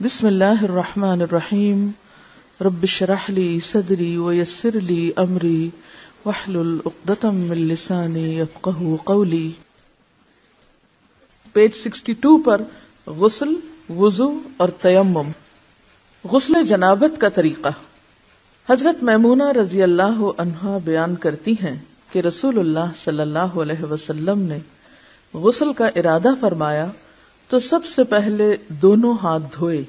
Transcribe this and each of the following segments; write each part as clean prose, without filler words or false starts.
بسم اللہ الرحمن الرحیم رب اشرح لی صدری ویسر لی امری واحلل عقدۃ من لسانی یفقہوا قولی. پیج 62 پر غسل، وضو اور تیمم. غسل جنابت کا طریقہ. حضرت میمونہ رضی اللہ عنہا بیان کرتی ہیں کہ رسول اللہ صلی اللہ علیہ وسلم نے غسل کا ارادہ فرمایا تو سب سے پہلے دونوں ہاتھ دھوئے.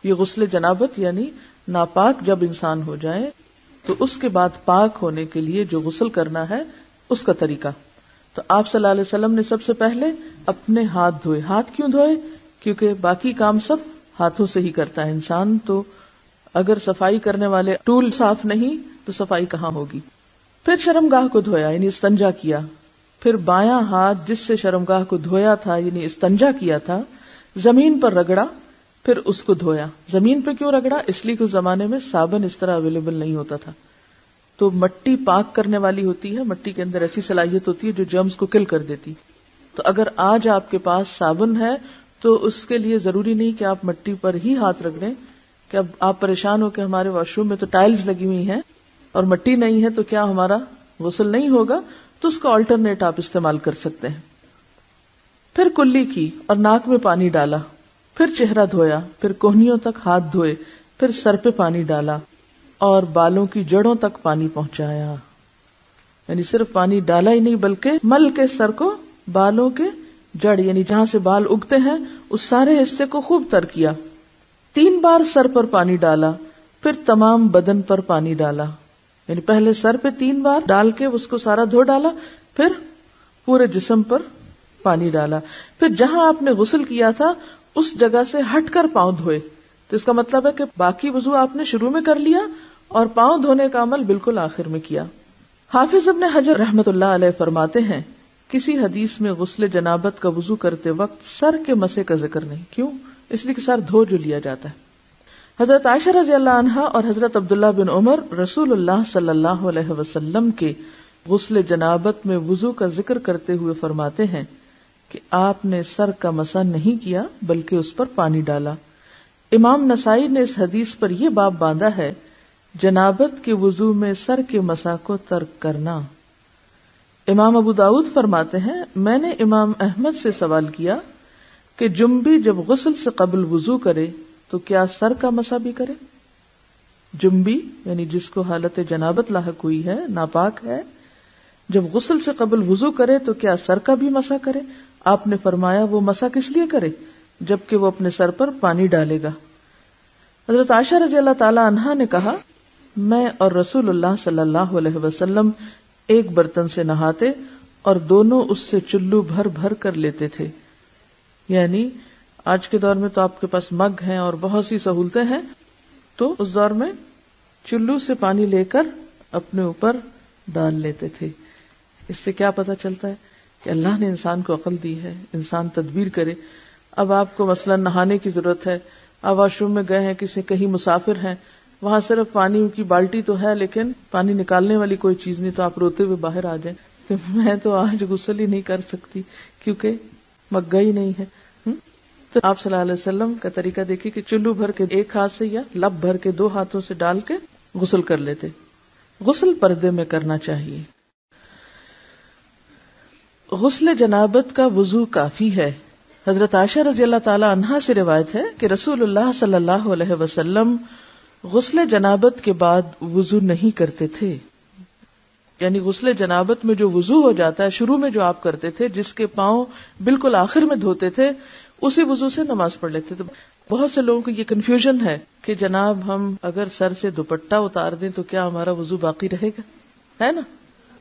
یہ غسل جنابت یعنی ناپاک جب انسان ہو جائے تو اس کے بعد پاک ہونے کے لیے جو غسل کرنا ہے اس کا طریقہ. تو آپ صلی اللہ علیہ وسلم نے سب سے پہلے اپنے ہاتھ دھوئے. ہاتھ کیوں دھوئے؟ کیونکہ باقی کام سب ہاتھوں سے ہی کرتا ہے انسان، تو اگر صفائی کرنے والے ٹول صاف نہیں تو صفائی کہاں ہوگی. پھر شرمگاہ کو دھویا یعنی استنجا کیا. پھر بایاں ہاتھ جس سے شرمگاہ کو دھویا تھا یعنی استنجا کیا تھا زمین پر رگڑا، پھر اس کو دھویا. زمین پہ کیوں رگڑا؟ اس لیے کہ اس زمانے میں صابن اس طرح اویلیبل نہیں ہوتا تھا، تو مٹی پاک کرنے والی ہوتی ہے، مٹی کے اندر ایسی صلاحیت ہوتی ہے جو جرمز کو کل کر دیتی. تو اگر آج آپ کے پاس صابن ہے تو اس کے لیے ضروری نہیں کہ آپ مٹی پر ہی ہاتھ رکھ دیں کہ اب آپ پریشان ہو کہ ہمارے واش روم میں تو ٹائلز لگی ہوئی ہیں اور مٹی نہیں ہے تو کیا ہمارا غسل نہیں ہوگا، تو اس کا آلٹرنیٹ آپ استعمال کر سکتے ہیں. پھر کلی کی اور ناک میں پانی ڈالا، پھر چہرہ دھویا، پھر کوہنیوں تک ہاتھ دھوئے، پھر سر پہ پانی ڈالا اور بالوں کی جڑوں تک پانی پہنچایا. یعنی صرف پانی ڈالا ہی نہیں بلکہ مل کے سر کو بالوں کے جڑ یعنی جہاں سے بال اگتے ہیں اس سارے حصے کو خوب تر کیا. 3 بار سر پر پانی ڈالا، پھر تمام بدن پر پانی ڈالا. یعنی پہلے سر پہ 3 بار ڈال کے اس کو سارا دھو ڈالا، پھر پورے جسم پر پانی ڈالا. پھر جہاں آپ نے غسل کیا تھا اس جگہ سے ہٹ کر پاؤں دھوئے. تو اس کا مطلب ہے کہ باقی وضو آپ نے شروع میں کر لیا اور پاؤں دھونے کا عمل بالکل آخر میں کیا. حافظ ابن حجر رحمۃ اللہ علیہ فرماتے ہیں کسی حدیث میں غسل جنابت کا وضو کرتے وقت سر کے مسے کا ذکر نہیں. کیوں؟ اس لیے کہ سر دھو جو لیا جاتا ہے. حضرت عائشہ رضی اللہ عنہا اور حضرت عبداللہ بن عمر رسول اللہ صلی اللہ علیہ وسلم کے غسل جنابت میں وضو کا ذکر کرتے ہوئے فرماتے ہیں کہ آپ نے سر کا مسح نہیں کیا بلکہ اس پر پانی ڈالا. امام نسائی نے اس حدیث پر یہ باب باندھا ہے جنابت کے وضو میں سر کے مسح کو ترک کرنا. امام ابو داؤد فرماتے ہیں میں نے امام احمد سے سوال کیا کہ جنبی جب غسل سے قبل وضو کرے تو کیا سر کا مسح بھی کرے؟ جنبی یعنی جس کو حالت جنابت لاحق ہوئی ہے، ناپاک ہے، جب غسل سے قبل وضو کرے تو کیا سر کا بھی مسح کرے؟ آپ نے فرمایا وہ مسح کس لیے کرے جبکہ وہ اپنے سر پر پانی ڈالے گا. حضرت عائشہ رضی اللہ تعالی عنہا نے کہا میں اور رسول اللہ صلی اللہ علیہ وسلم ایک برتن سے نہاتے اور دونوں اس سے چلو بھر بھر کر لیتے تھے. یعنی آج کے دور میں تو آپ کے پاس مگ ہیں اور بہت سی سہولتیں ہیں، تو اس دور میں چلو سے پانی لے کر اپنے اوپر ڈال لیتے تھے. اس سے کیا پتہ چلتا ہے کہ اللہ نے انسان کو عقل دی ہے، انسان تدبیر کرے. اب آپ کو مثلا نہانے کی ضرورت ہے، آپ واش روم میں گئے ہیں، کہیں مسافر ہیں، وہاں صرف پانی کی بالٹی تو ہے لیکن پانی نکالنے والی کوئی چیز نہیں، تو آپ روتے ہوئے باہر آ جائیں کہ میں تو آج غسل ہی نہیں کر سکتی کیونکہ مگا ہی نہیں ہے. تو آپ صلی اللہ علیہ وسلم کا طریقہ دیکھیے کہ چلو بھر کے ایک ہاتھ سے یا لب بھر کے 2 ہاتھوں سے ڈال کے غسل کر لیتے. غسل پردے میں کرنا چاہیے. غسل جنابت کا وضو کافی ہے. حضرت عائشہ رضی اللہ تعالی عنہا سے روایت ہے کہ رسول اللہ صلی اللہ علیہ وسلم غسل جنابت کے بعد وضو نہیں کرتے تھے. یعنی غسل جنابت میں جو وضو ہو جاتا ہے شروع میں جو آپ کرتے تھے، جس کے پاؤں بالکل آخر میں دھوتے تھے، اسی وضو سے نماز پڑھ لیتے تھے. بہت سے لوگوں کو یہ کنفیوژن ہے کہ جناب ہم اگر سر سے دوپٹہ اتار دیں تو کیا ہمارا وضو باقی رہے گا، ہے نا؟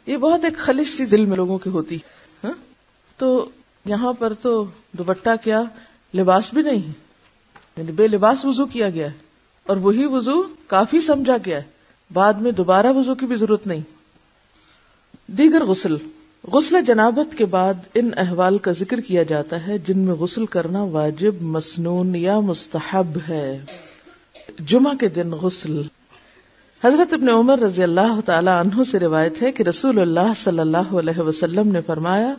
یہ بہت ایک خلش سی دل میں لوگوں کی ہوتی. تو یہاں پر تو دوپٹہ کیا لباس بھی نہیں ہے، یعنی بے لباس وضو کیا گیا ہے اور وہی وضو کافی سمجھا گیا ہے، بعد میں دوبارہ وضو کی بھی ضرورت نہیں. دیگر غسل جنابت کے بعد ان احوال کا ذکر کیا جاتا ہے جن میں غسل کرنا واجب، مسنون یا مستحب ہے. جمعہ کے دن غسل. حضرت ابن عمر رضی اللہ تعالی عنہ سے روایت ہے کہ رسول اللہ صلی اللہ علیہ وسلم نے فرمایا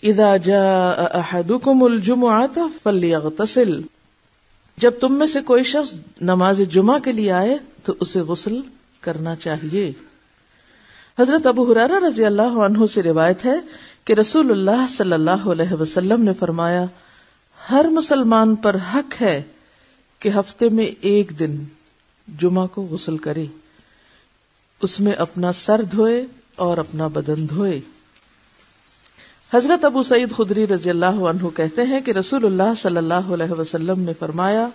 اذا جاء احدکم الجمعۃ فلیغتسل جب تم میں سے کوئی شخص نماز جمعہ کے لیے آئے تو اسے غسل کرنا چاہیے۔ حضرت ابو ہریرہ رضی اللہ عنہ سے روایت ہے کہ رسول اللہ صلی اللہ علیہ وسلم نے فرمایا، ہر مسلمان پر حق ہے کہ ہفتے میں ایک دن جمعہ کو غسل کرے، اس میں اپنا سر دھوئے اور اپنا بدن دھوئے۔ حضرت ابو سعید خدری رضی اللہ عنہ کہتے ہیں کہ رسول اللہ صلی اللہ علیہ وسلم نے فرمایا،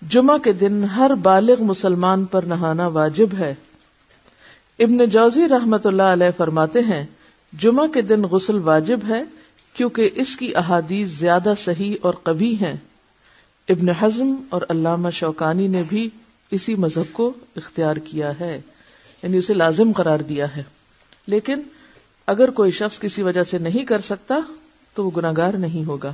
جمعہ کے دن ہر بالغ مسلمان پر نہانا واجب ہے۔ ابن جوزی رحمت اللہ علیہ فرماتے ہیں، جمعہ کے دن غسل واجب ہے کیونکہ اس کی احادیث زیادہ صحیح اور قوی ہیں۔ ابن حزم اور علامہ شوکانی نے بھی اسی مذہب کو اختیار کیا ہے، یعنی اسے لازم قرار دیا ہے۔ لیکن اگر کوئی شخص کسی وجہ سے نہیں کر سکتا تو وہ گناہگار نہیں ہوگا۔